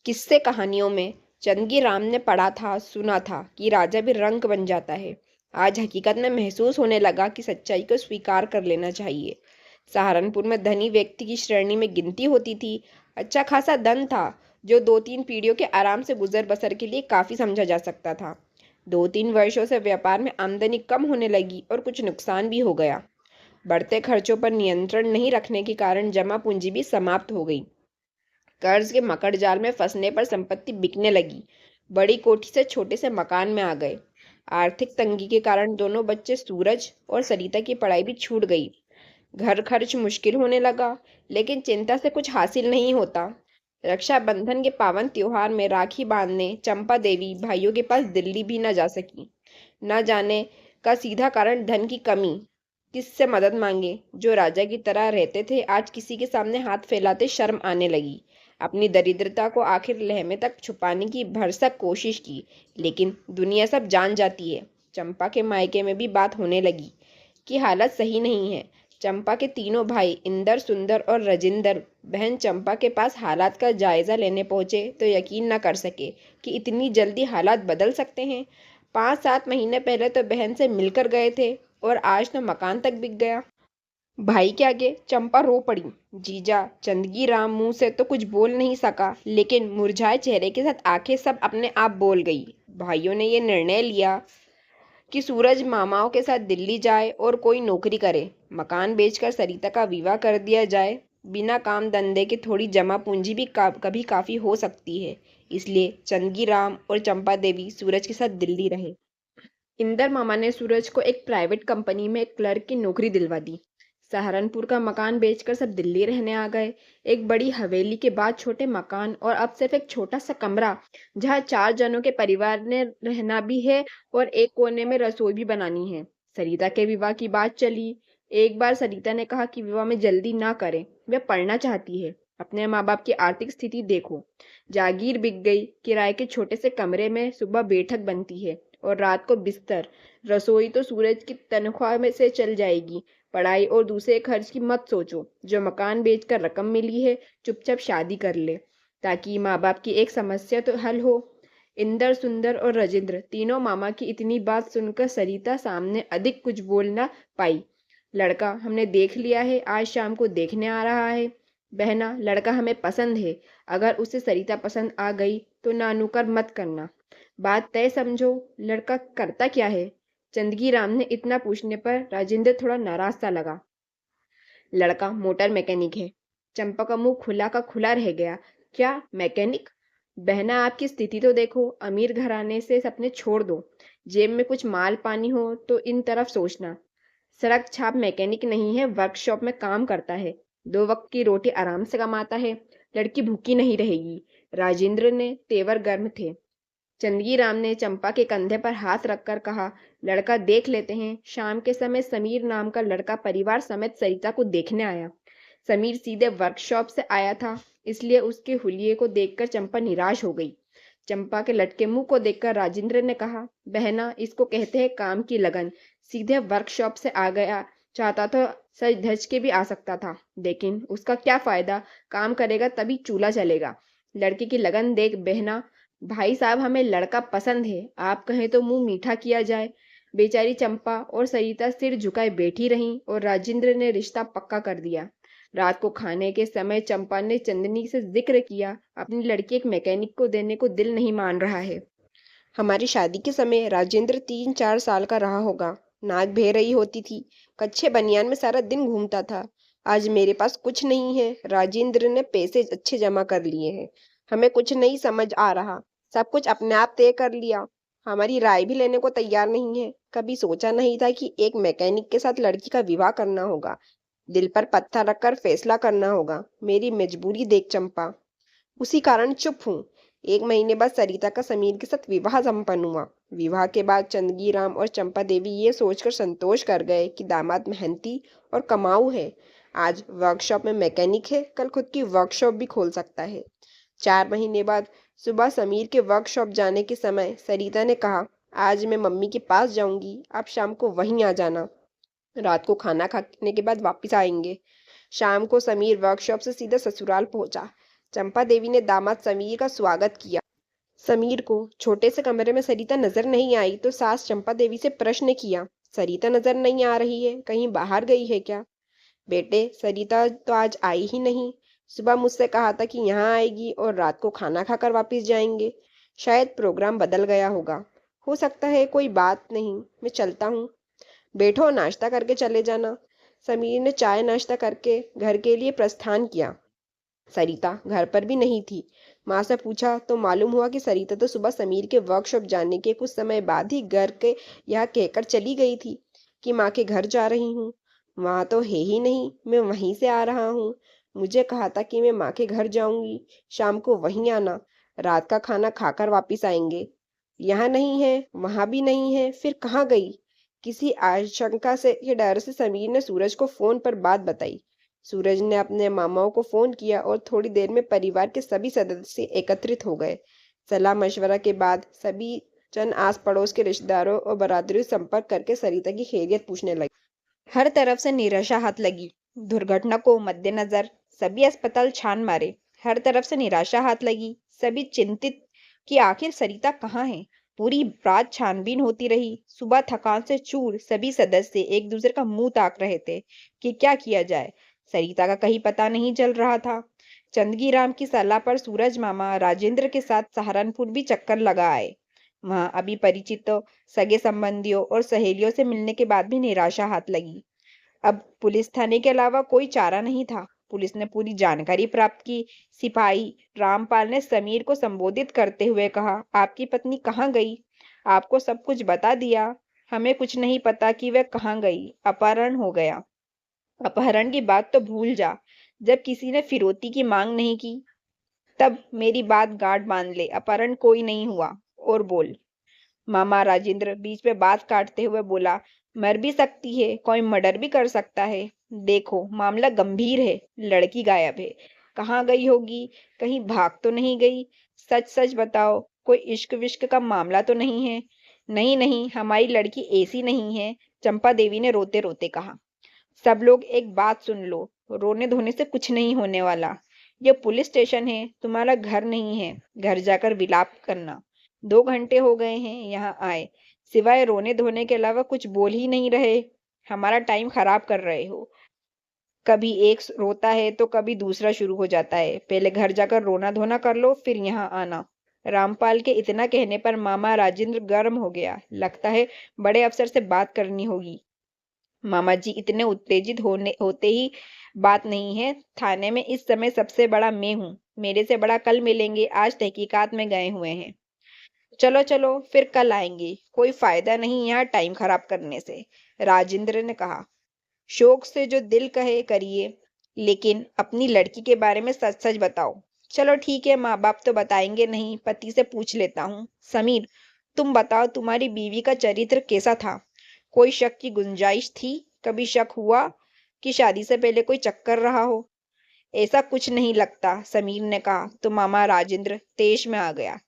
किस्से कहानियों में चंदगी राम ने पढ़ा था, सुना था कि राजा भी रंक बन जाता है। आज हकीकत में महसूस होने लगा कि सच्चाई को स्वीकार कर लेना चाहिए। सहारनपुर में धनी व्यक्ति की श्रेणी में गिनती होती थी। अच्छा खासा धन था जो 2-3 पीढ़ियों के आराम से गुजर बसर के लिए काफी समझा जा सकता था। 2-3 वर्षों से व्यापार में आमदनी कम होने लगी और कुछ नुकसान भी हो गया। बढ़ते खर्चों पर नियंत्रण नहीं रखने के कारण जमा पूंजी भी समाप्त हो गई। कर्ज के मकड़ जाल में फंसने पर संपत्ति बिकने लगी। बड़ी कोठी से छोटे से मकान में आ गए। आर्थिक तंगी के कारण दोनों बच्चे सूरज और सरिता की पढ़ाई भी छूट गई। घर खर्च मुश्किल होने लगा, लेकिन चिंता से कुछ हासिल नहीं होता। रक्षाबंधन के पावन त्योहार में राखी बांधने चंपा देवी भाइयों के पास दिल्ली भी न जा सकी। न जाने का सीधा कारण धन की कमी। किससे मदद मांगे? जो राजा की तरह रहते थे आज किसी के सामने हाथ फैलाते शर्म आने लगी। अपनी दरिद्रता को आखिर लहमे तक छुपाने की भरसक कोशिश की, लेकिन दुनिया सब जान जाती है। चंपा के मायके में भी बात होने लगी कि हालत सही नहीं है। चंपा के तीनों भाई इंदर, सुंदर और राजिंदर बहन चंपा के पास हालात का जायजा लेने पहुंचे तो यकीन न कर सके कि इतनी जल्दी हालात बदल सकते हैं। 5-7 महीने पहले तो बहन से मिलकर गए थे और आज तो मकान तक बिक गया। भाई के आगे चंपा रो पड़ी। जीजा चंदगी राम मुंह से तो कुछ बोल नहीं सका, लेकिन मुरझाए चेहरे के साथ आंखें सब अपने आप बोल गई। भाइयों ने ये निर्णय लिया कि सूरज मामाओं के साथ दिल्ली जाए और कोई नौकरी करे। मकान बेचकर सरिता का विवाह कर दिया जाए। बिना काम धंधे के थोड़ी जमा पूंजी भी कभी काफी हो सकती है। इसलिए चंदगी राम और चंपा देवी सूरज के साथ दिल्ली रहे। इंदर मामा ने सूरज को एक प्राइवेट कंपनी में क्लर्क की नौकरी दिलवा दी। सहारनपुर का मकान बेचकर सब दिल्ली रहने आ गए। एक बड़ी हवेली के बाद छोटे मकान और अब सिर्फ एक छोटा सा कमरा जहाँ 4 जनों के परिवार ने रहना भी है और एक कोने में रसोई भी बनानी है। सरिता के विवाह की बात चली। एक बार सरिता ने कहा कि विवाह में जल्दी ना करें, वह पढ़ना चाहती है। अपने माँ बाप की आर्थिक स्थिति देखो। जागीर बिक गई। किराए के छोटे से कमरे में सुबह बैठक बनती है और रात को बिस्तर। रसोई तो सूरज की तनख्वाह में से चल जाएगी। पढ़ाई और दूसरे खर्च की मत सोचो। जो मकान बेचकर रकम मिली है चुपचाप शादी कर ले, ताकि माँ बाप की एक समस्या तो हल हो। इंदर, सुंदर और राजेंद्र तीनों मामा की इतनी बात सुनकर सरिता सामने अधिक कुछ बोल ना पाई। लड़का हमने देख लिया है, आज शाम को देखने आ रहा है। बहना, लड़का हमें पसंद है। अगर उसे सरिता पसंद आ गई तो नानुकर मत करना। बात तय समझो। लड़का करता क्या है? चंदगी राम ने इतना पूछने पर राजेंद्र थोड़ा नाराज सा लगा। लड़का मोटर मैकेनिक है। चंपा का मुंह खुला का खुला रह गया। क्या मैकेनिक? बहना, आपकी स्थिति तो देखो। अमीर घराने से सपने छोड़ दो। जेब में कुछ माल पानी हो तो इन तरफ सोचना। सड़क छाप मैकेनिक नहीं है, वर्कशॉप में काम करता है। 2 वक्त की रोटी आराम से कमाता है। लड़की भूखी नहीं रहेगी। राजेंद्र ने तेवर गर्म थे। चंदगी राम ने चंपा के कंधे पर हाथ रखकर कहा, लड़का देख लेते हैं। शाम के समय समीर नाम का लड़का परिवार समेत सरिता को देखने आया। समीर सीधे वर्कशॉप से आया था, इसलिए उसके हुलिये को देखकर चंपा निराश हो गई। चंपा के लटके मुंह को देखकर राजेंद्र ने कहा, बहना, इसको कहते हैं काम की लगन। सीधे वर्कशॉप से आ गया। चाहता तो सज धज के भी आ सकता था, लेकिन उसका क्या फायदा? काम करेगा तभी चूल्हा चलेगा। लड़के की लगन देख बहना। भाई साहब, हमें लड़का पसंद है। आप कहें तो मुंह मीठा किया जाए। बेचारी चंपा और सरिता सिर झुकाए बैठी रहीं और राजेंद्र ने रिश्ता पक्का कर दिया। रात को खाने के समय चंपा ने चंदनी से जिक्र किया, अपनी लड़की एक मैकेनिक को देने को दिल नहीं मान रहा है। हमारी शादी के समय राजेंद्र 3-4 साल का रहा होगा। नाक बह रही होती थी। कच्छे बनियान में सारा दिन घूमता था। आज मेरे पास कुछ नहीं है। राजेंद्र ने पैसे अच्छे जमा कर लिए हैं। हमें कुछ नहीं समझ आ रहा। सब कुछ अपने आप तय कर लिया। हमारी राय भी लेने को तैयार नहीं है। कभी सोचा नहीं था कि एक मैकेनिक के साथ लड़की का विवाह करना होगा। दिल पर पत्थर रखकर फैसला करना होगा। मेरी मजबूरी देख चंपा। उसी कारण चुप हूँ। 1 महीने बाद सरिता का समीर के साथ विवाह संपन्न हुआ। विवाह के बाद चंदगी राम और चंपा देवी ये सोचकर संतोष कर गए कि दामाद मेहनती और कमाऊ है। आज वर्कशॉप में मैकेनिक है, कल खुद की वर्कशॉप भी खोल सकता है। 4 महीने बाद सुबह समीर के वर्कशॉप जाने के समय सरिता ने कहा, आज मैं मम्मी के पास जाऊंगी, आप शाम को वहीं आ जाना। रात को खाना खाने के बाद वापस आएंगे। शाम को समीर वर्कशॉप से सीधा ससुराल पहुंचा। चंपा देवी ने दामाद समीर का स्वागत किया। समीर को छोटे से कमरे में सरिता नजर नहीं आई तो सास चंपा देवी से प्रश्न किया, सरिता नजर नहीं आ रही है, कहीं बाहर गई है क्या? बेटे, सरिता तो आज आई ही नहीं। सुबह मुझसे कहा था कि यहाँ आएगी और रात को खाना खाकर वापस जाएंगे। शायद प्रोग्राम बदल गया होगा। हो सकता है, कोई बात नहीं, मैं चलता हूँ। बैठो, नाश्ता करके चले जाना। समीर ने चाय नाश्ता करके घर के लिए प्रस्थान किया। सरिता घर पर भी नहीं थी। माँ से पूछा तो मालूम हुआ कि सरिता तो सुबह समीर के वर्कशॉप जाने के कुछ समय बाद ही घर के यहाँ कहकर चली गई थी कि माँ के घर जा रही हूँ। वहाँ तो है ही नहीं, मैं वहीं से आ रहा हूँ। मुझे कहा था कि मैं माँ के घर जाऊंगी, शाम को वहीं आना, रात का खाना खाकर वापिस आएंगे। यहाँ नहीं है, वहां भी नहीं है, फिर कहाँ गई? किसी आशंका से के डर से समीर ने सूरज को फोन पर बात बताई। सूरज ने अपने मामाओं को फोन किया और थोड़ी देर में परिवार के सभी सदस्य एकत्रित हो गए। सलाह मशवरा के बाद सभी जन आस पड़ोस के रिश्तेदारों और बरादरी संपर्क करके सरिता की खैरियत पूछने लगे। हर तरफ से निराशा हाथ लगी। दुर्घटना को मद्देनजर सभी अस्पताल छान मारे। हर तरफ से निराशा हाथ लगी। सभी चिंतित कि आखिर सरिता कहाँ है। पूरी रात छानबीन होती रही। सुबह थकान से चूर सभी सदस्य एक दूसरे का मुंह ताक रहे थे कि क्या किया जाए। सरिता का कहीं पता नहीं चल रहा था। चंदगी राम की सलाह पर सूरज मामा राजेंद्र के साथ सहारनपुर भी चक्कर लगा आए। वहां अभी परिचितों, सगे संबंधियों और सहेलियों से मिलने के बाद भी निराशा हाथ लगी। अब पुलिस थाने के अलावा कोई चारा नहीं था। पुलिस ने पूरी जानकारी प्राप्त की। सिपाही रामपाल ने समीर को संबोधित करते हुए कहा, आपकी पत्नी कहाँ गई? आपको सब कुछ बता दिया। हमें कुछ नहीं पता कि वह कहाँ गई। अपहरण हो गया। अपहरण की बात तो भूल जा। जब किसी ने फिरौती की मांग नहीं की तब मेरी बात गांठ बांध ले। अपहरण कोई नहीं हुआ। और बोल। मामा राजेंद्र बीच में बात काटते हुए बोला, मर भी सकती है, कोई मर्डर भी कर सकता है। देखो, मामला गंभीर है। लड़की गायब है। कहाँ गई होगी? कहीं भाग तो नहीं गई? सच सच बताओ, कोई इश्क विश्क का मामला तो नहीं है? नहीं नहीं, हमारी लड़की ऐसी नहीं है, चंपा देवी ने रोते रोते कहा। सब लोग एक बात सुन लो, रोने धोने से कुछ नहीं होने वाला। ये पुलिस स्टेशन है, तुम्हारा घर नहीं है। घर जाकर विलाप करना। 2 घंटे हो गए हैं यहाँ आए, सिवाय रोने धोने के अलावा कुछ बोल ही नहीं रहे। हमारा टाइम खराब कर रहे हो। कभी एक रोता है तो कभी दूसरा शुरू हो जाता है। पहले घर जाकर रोना धोना कर लो, फिर यहाँ आना। रामपाल के इतना कहने पर मामा राजेंद्र गर्म हो गया। लगता है बड़े अफसर से बात करनी होगी। मामा जी इतने उत्तेजित होते ही बात नहीं है। थाने में इस समय सबसे बड़ा मैं हूँ। मेरे से बड़ा कल मिलेंगे, आज तहकीकात में गए हुए हैं। चलो चलो, फिर कल आएंगे। कोई फायदा नहीं यहाँ टाइम खराब करने से, राजेंद्र ने कहा। शौक से जो दिल कहे करिए, लेकिन अपनी लड़की के बारे में सच सच बताओ। चलो ठीक है, माँ बाप तो बताएंगे नहीं, पति से पूछ लेता हूँ। समीर, तुम बताओ, तुम्हारी बीवी का चरित्र कैसा था? कोई शक की गुंजाइश थी? कभी शक हुआ कि शादी से पहले कोई चक्कर रहा हो? ऐसा कुछ नहीं लगता, समीर ने कहा तो मामा राजेंद्र तेज में आ गया।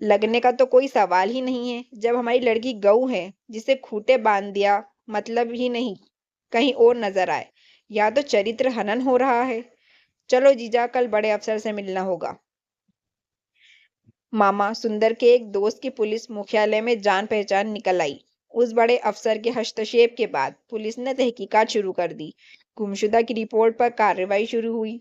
लगने का तो कोई सवाल ही नहीं है। जब हमारी लड़की गऊ है जिसे खूंटे बांध दिया, मतलब ही नहीं कहीं और नजर आए। या तो चरित्र हनन हो रहा है। चलो जीजा, कल बड़े अफसर से मिलना होगा। मामा सुंदर के एक दोस्त की पुलिस मुख्यालय में जान पहचान निकल आई। उस बड़े अफसर के हस्तक्षेप के बाद पुलिस ने तहकीकात शुरू कर दी। गुमशुदा की रिपोर्ट पर कार्रवाई शुरू हुई।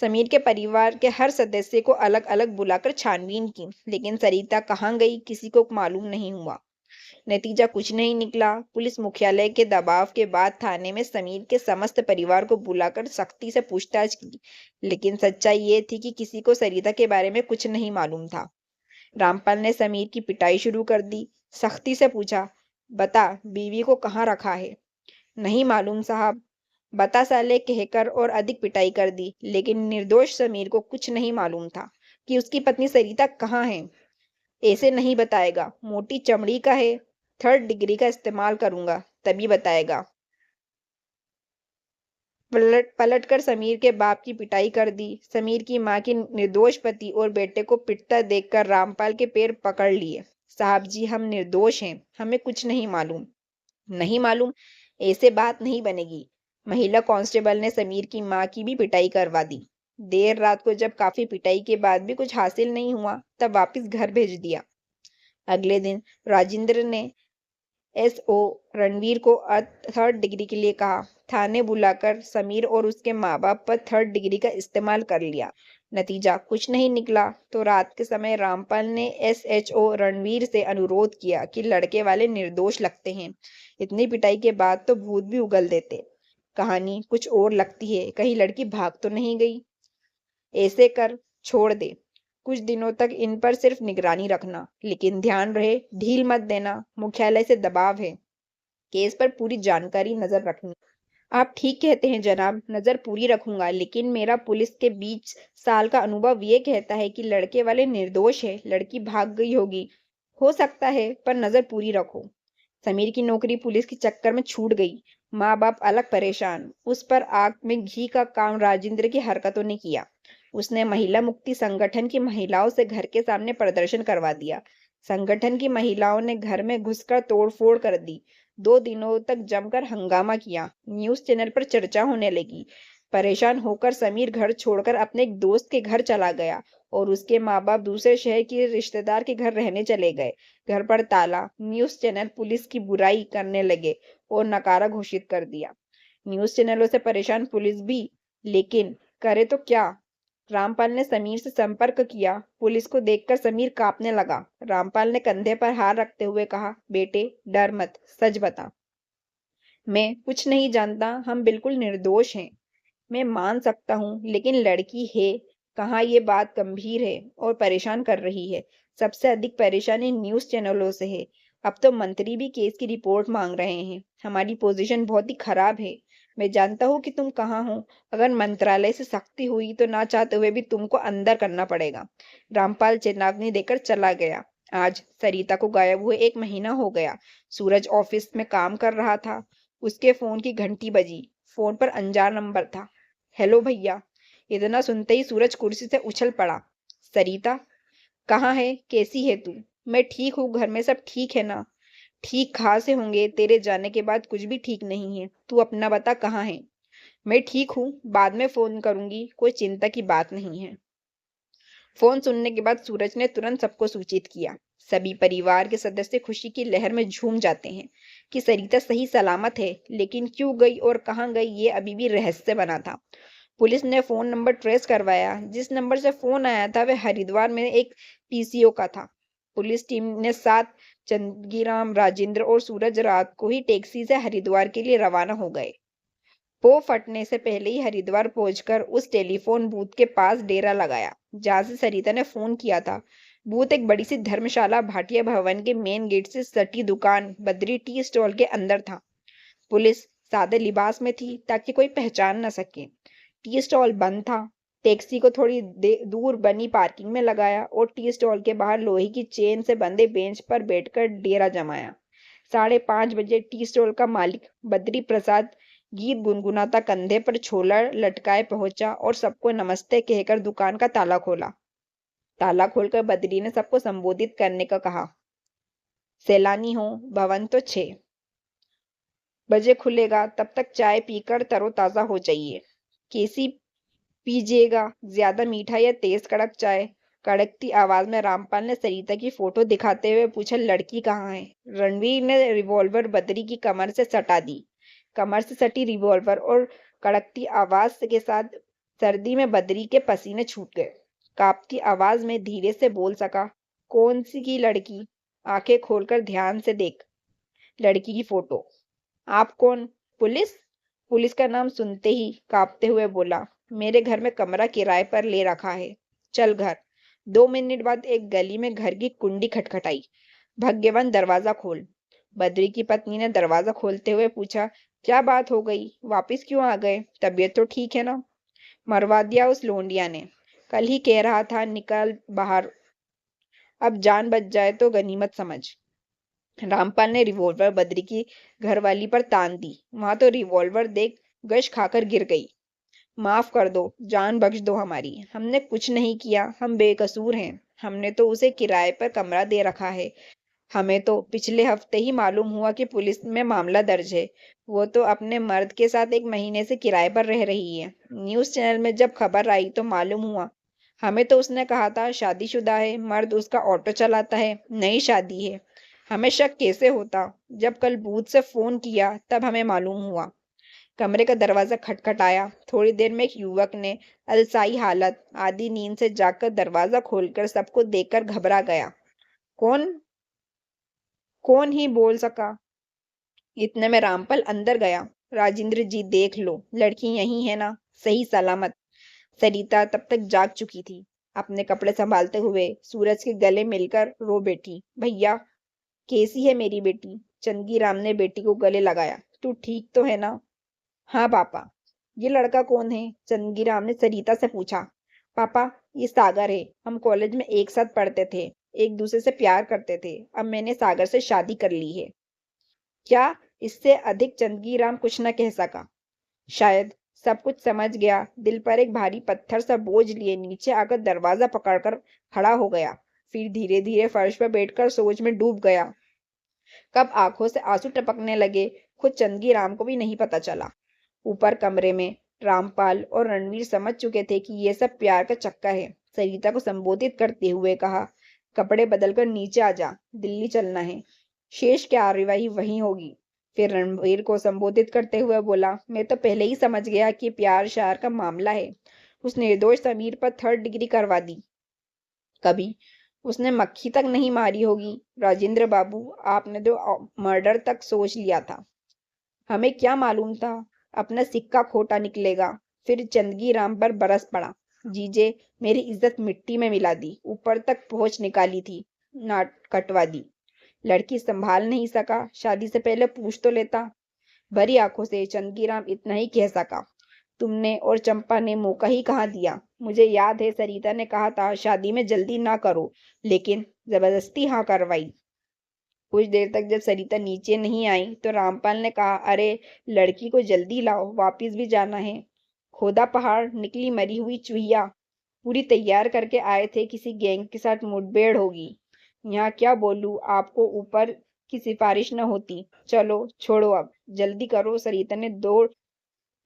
समीर के परिवार के हर सदस्य को अलग अलग बुलाकर छानबीन की, लेकिन सरिता कहाँ गई किसी को मालूम नहीं हुआ। नतीजा कुछ नहीं निकला। पुलिस मुख्यालय के दबाव के बाद थाने में समीर के समस्त परिवार को बुलाकर सख्ती से पूछताछ की, लेकिन सच्चाई ये थी कि किसी को सरिता के बारे में कुछ नहीं मालूम था। रामपाल ने समीर की पिटाई शुरू कर दी। सख्ती से पूछा, बता, बीवी को कहाँ रखा है? नहीं मालूम साहब। बता साले, कहकर और अधिक पिटाई कर दी। लेकिन निर्दोष समीर को कुछ नहीं मालूम था कि उसकी पत्नी सरिता कहाँ है। ऐसे नहीं बताएगा, मोटी चमड़ी का है। 3rd डिग्री का इस्तेमाल करूंगा तभी बताएगा। पलट कर समीर के बाप की पिटाई कर दी। समीर की माँ की निर्दोष पति और बेटे को पिटता देखकर रामपाल के पैर पकड़ लिए। साहब जी, हम निर्दोष हैं, हमें कुछ नहीं मालूम। नहीं मालूम? ऐसे बात नहीं बनेगी। महिला कांस्टेबल ने समीर की माँ की भी पिटाई करवा दी। देर रात को जब काफी पिटाई के बाद भी कुछ हासिल नहीं हुआ तब वापस घर भेज दिया। अगले दिन राजेंद्र ने एसओ रणवीर को थर्ड डिग्री के लिए कहा। थाने बुलाकर समीर और उसके माँ बाप पर थर्ड डिग्री का इस्तेमाल कर लिया। नतीजा कुछ नहीं निकला तो रात के समय रामपाल ने एसएचओ रणवीर से अनुरोध किया कि लड़के वाले निर्दोष लगते हैं। इतनी पिटाई के बाद तो भूत भी उगल देते। कहानी कुछ और लगती है, कहीं लड़की भाग तो नहीं गई। ऐसे कर छोड़ दे, कुछ दिनों तक इन पर सिर्फ निगरानी रखना, लेकिन ध्यान रहे ढील मत देना। मुख्यालय से दबाव है, केस पर पूरी जानकारी नजर रखनी। आप ठीक कहते हैं जनाब, नजर पूरी रखूंगा, लेकिन मेरा पुलिस के 20 साल का अनुभव ये कहता है कि लड़के वाले निर्दोष है। लड़की भाग गई होगी, हो सकता है, पर नजर पूरी रखो। समीर की नौकरी पुलिस के चक्कर में छूट गई। माँ बाप अलग परेशान। उस पर आग में घी का काम राजेंद्र की हरकतों ने किया। उसने महिला मुक्ति संगठन की महिलाओं से घर के सामने प्रदर्शन करवा दिया। संगठन की महिलाओं ने घर में घुसकर तोड़फोड़ कर दी। 2 दिनों तक जमकर हंगामा किया। न्यूज चैनल पर चर्चा होने लगी। परेशान होकर समीर घर छोड़कर अपने एक दोस्त के घर चला गया और उसके माँ बाप दूसरे शहर के रिश्तेदार के घर रहने चले गए। घर पर ताला। न्यूज चैनल पुलिस की बुराई करने लगे और नकारा घोषित कर दिया। न्यूज चैनलों से परेशान पुलिस भी, लेकिन करे तो क्या। रामपाल ने समीर से संपर्क किया। पुलिस को देखकर समीर कांपने लगा। रामपाल ने कंधे पर हाथ रखते हुए कहा, बेटे डर मत, सच बता। मैं कुछ नहीं जानता, हम बिल्कुल निर्दोष हैं। मैं मान सकता हूँ, लेकिन लड़की है कहाँ, ये बात गंभीर है और परेशान कर रही है। सबसे अधिक परेशानी न्यूज चैनलों से है। अब तो मंत्री भी केस की रिपोर्ट मांग रहे हैं। हमारी पोजीशन बहुत ही खराब है। मैं जानता हूँ कि तुम कहाँ हो। अगर मंत्रालय से सख्ती हुई तो ना चाहते हुए भी तुमको अंदर करना पड़ेगा। रामपाल चेतावनी देकर चला गया। आज सरिता को गायब हुए 1 महीना हो गया। सूरज ऑफिस में काम कर रहा था। उसके फोन की घंटी बजी। फोन पर अनजान नंबर था। हेलो भैया। इतना सुनते ही सूरज कुर्सी से उछल पड़ा। सरिता, कहाँ है, कैसी है तू? मैं ठीक हूँ, घर में सब ठीक है ना? ठीक कहाँ से होंगे, तेरे जाने के बाद कुछ भी ठीक नहीं है। तू अपना बता, कहाँ है? मैं ठीक हूँ, बाद में फोन करूंगी, कोई चिंता की बात नहीं है। फोन सुनने के बाद सूरज ने तुरंत सबको सूचित किया। सभी परिवार के सदस्य खुशी की लहर में झूम जाते हैं कि सरिता सही सलामत है, लेकिन क्यों गई और कहाँ गई ये अभी भी रहस्य बना था। पुलिस ने फोन नंबर ट्रेस करवाया। जिस नंबर से फोन आया था वह हरिद्वार में एक पीसीओ का था। पुलिस टीम ने साथ चंदीराम, राजेंद्र और सूरज रात को ही टैक्सी से हरिद्वार के लिए रवाना हो गए। पो फटने से पहले ही हरिद्वार पहुंचकर उस टेलीफोन बूथ के पास डेरा लगाया जहां से सरिता ने फोन किया था। बूथ एक बड़ी सी धर्मशाला भाटिया भवन के मेन गेट से सटी दुकान बद्री टी स्टॉल के अंदर था। पुलिस सादे लिबास में थी ताकि कोई पहचान न सके। टी स्टॉल बंद था। टैक्सी को थोड़ी दूर बनी पार्किंग में लगाया और टी स्टॉल के बाहर लोहे की चेन से बंधे बेंच पर बैठकर डेरा जमाया। 5:30 बजे टी स्टॉल का मालिक बद्री प्रसाद गीत गुनगुनाता कंधे पर छोला लटकाए पहुंचा और सबको नमस्ते कहकर दुकान का ताला खोला। ताला खोलकर बद्री ने सबको संबोधित करने का कहा। सैलानी हो, भवन तो 6 बजे खुलेगा, तब तक चाय पीकर तरोताजा हो जाइए। कैसी पीजिएगा, ज्यादा मीठा या तेज कड़क चाय? कड़कती आवाज में रामपाल ने सरिता की फोटो दिखाते हुए पूछा, लड़की कहाँ है? रणवीर ने रिवॉल्वर बद्री की कमर से सटा दी। कमर से सटी रिवॉल्वर और कड़कती आवाज के साथ सर्दी में बद्री के पसीने छूट गए। कांपती आवाज में धीरे से बोल सका, कौन सी की लड़की? आंखें खोलकर ध्यान से देख लड़की की फोटो। आप कौन? पुलिस? पुलिस का नाम सुनते ही कांपते हुए बोला, मेरे घर में कमरा किराए पर ले रखा है, चल घर। 2 मिनट बाद एक गली में घर की कुंडी खटखटाई। भाग्यवान, दरवाजा खोल। बद्री की पत्नी ने दरवाजा खोलते हुए पूछा, क्या बात हो गई, वापिस क्यों आ गए? तबीयत तो ठीक है ना? मरवा दिया उस लोंडिया ने। कल ही कह रहा था निकल बाहर, अब जान बच जाए तो गनीमत समझ। रामपाल ने रिवॉल्वर बद्री की घरवाली पर तान दी। वहां तो रिवॉल्वर देख गश खाकर गिर गई। माफ कर दो, जान बख्श दो हमारी। हमने कुछ नहीं किया, हम बेकसूर हैं। हमने तो उसे किराए पर कमरा दे रखा है। हमें तो पिछले हफ्ते ही मालूम हुआ कि पुलिस में मामला दर्ज है। वो तो अपने मर्द के साथ 1 महीने से किराए पर रह रही है। न्यूज़ चैनल में जब खबर आई तो मालूम हुआ। हमें तो उसने कहा था शादीशुदा है, मर्द उसका ऑटो चलाता है, नई शादी है। हमें शक कैसे होता? जब कल बूथ से फोन किया तब हमें मालूम हुआ। कमरे का दरवाजा खटखटाया। थोड़ी देर में एक युवक ने अलसाई हालत, आधी नींद से जागकर दरवाजा खोलकर सबको देखकर घबरा गया। कौन कौन ही बोल सका। इतने में रामपाल अंदर गया। राजेंद्र जी देख लो, लड़की यही है ना, सही सलामत। सरिता तब तक जाग चुकी थी। अपने कपड़े संभालते हुए सूरज के गले मिलकर रो बैठी। भैया, कैसी है मेरी बेटी? चंदगी राम ने बेटी को गले लगाया। तू ठीक तो है ना? हाँ पापा। ये लड़का कौन है? चंदगी राम ने सरिता से पूछा। पापा, ये सागर है। हम कॉलेज में एक साथ पढ़ते थे, एक दूसरे से प्यार करते थे। अब मैंने सागर से शादी कर ली है। क्या? इससे अधिक चंदगी राम कुछ न कह सका। शायद सब कुछ समझ गया। दिल पर एक भारी पत्थर सा बोझ लिए नीचे आकर दरवाजा पकड़कर खड़ा हो गया। फिर धीरे धीरे फर्श पर बैठकर सोच में डूब गया। कब आंखों से आंसू टपकने लगे, खुद चंदगी राम को भी नहीं पता चला। ऊपर कमरे में रामपाल और रणवीर समझ चुके थे कि ये सब प्यार का चक्का है। सरिता को संबोधित करते हुए कहा, कपड़े बदलकर नीचे आ जा, दिल्ली चलना है। शेष कार्यवाही वहीं होगी। फिर रणवीर को संबोधित करते हुए बोला, मैं तो पहले ही समझ गया कि प्यार शार का मामला है। उस निर्दोष समीर पर 3rd डिग्री करवा दी। कभी उसने मक्खी तक नहीं मारी होगी। राजेंद्र बाबू, आपने तो मर्डर तक सोच लिया था। हमें क्या मालूम था अपना सिक्का खोटा निकलेगा। फिर चंदगी राम पर बरस पड़ा। जीजे, मेरी इज्जत मिट्टी में मिला दी, ऊपर तक पहुंच निकाली थी, नाट कटवा दी। लड़की संभाल नहीं सका, शादी से पहले पूछ तो लेता। भरी आंखों से चंदगी राम इतना ही कह सका, तुमने और चंपा ने मौका ही कहाँ दिया। मुझे याद है सरिता ने कहा था शादी में जल्दी ना करो, लेकिन जबरदस्ती हाँ करवाई। कुछ देर तक जब सरिता नीचे नहीं आई तो रामपाल ने कहा, अरे लड़की को जल्दी लाओ, वापिस भी जाना है। खोदा पहाड़ निकली मरी हुई चूहिया। पूरी तैयार करके आए थे, किसी गैंग के साथ मुठभेड़ होगी। यहाँ क्या बोलूं आपको, ऊपर की सिफारिश न होती। चलो छोड़ो, अब जल्दी करो। सरिता ने दो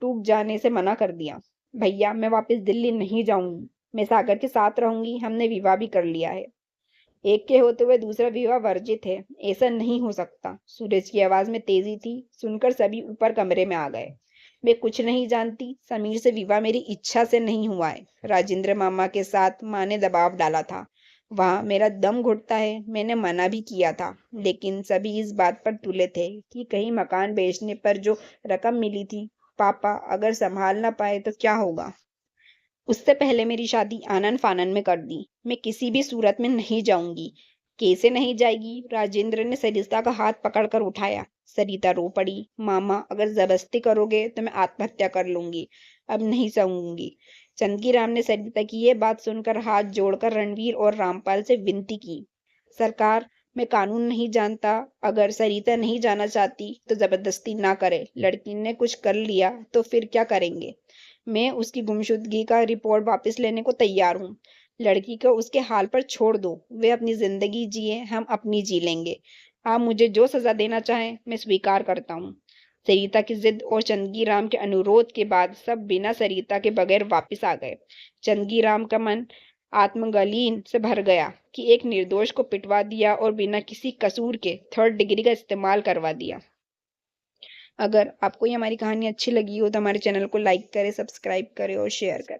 टूक जाने से मना कर दिया। भैया, मैं वापस दिल्ली नहीं जाऊंगी। मैं सागर के साथ रहूंगी। हमने विवाह भी कर लिया है। एक के होते हुए दूसरा विवाह वर्जित है। ऐसा नहीं हो सकता। सूरज की आवाज में तेजी थी। सुनकर सभी ऊपर कमरे में आ गए। मैं कुछ नहीं जानती। समीर से विवाह मेरी इच्छा से नहीं हुआ है। राजेंद्र मामा के साथ माँ ने दबाव डाला था। वहां मेरा दम घुटता है। मैंने मना भी किया था, लेकिन सभी इस बात पर तुले थे कि कहीं मकान बेचने पर जो रकम मिली थी, पापा अगर संभाल ना पाए तो क्या होगा। उससे पहले मेरी शादी आनन फानन में कर दी। मैं किसी भी सूरत में नहीं जाऊंगी। कैसे नहीं जाएगी? राजेंद्र ने सरिता का हाथ पकड़कर उठाया। सरिता रो पड़ी। मामा, अगर जबरदस्ती करोगे तो मैं आत्महत्या कर लूंगी। अब नहीं सहूंगी। चंदगी राम ने सरिता की ये बात सुनकर हाथ जोड़कर रणवीर और रामपाल से विनती की। सरकार, मैं कानून नहीं जानता। अगर सरिता नहीं जाना चाहती तो जबरदस्ती ना करे। लड़की ने कुछ कर लिया तो फिर क्या करेंगे? मैं उसकी गुमशुदगी का रिपोर्ट वापस लेने को तैयार हूँ। लड़की को उसके हाल पर छोड़ दो। वे अपनी जिंदगी जिए, हम अपनी जी लेंगे। आप मुझे जो सजा देना चाहें मैं स्वीकार करता हूँ। सरिता की जिद और चंदगी राम के अनुरोध के बाद सब बिना सरिता के बगैर वापस आ गए। चंदगी राम का मन आत्मगलीन से भर गया कि एक निर्दोष को पिटवा दिया और बिना किसी कसूर के 3rd डिग्री का इस्तेमाल करवा दिया। अगर आपको ये हमारी कहानी अच्छी लगी हो तो हमारे चैनल को लाइक करें, सब्सक्राइब करें और शेयर करें।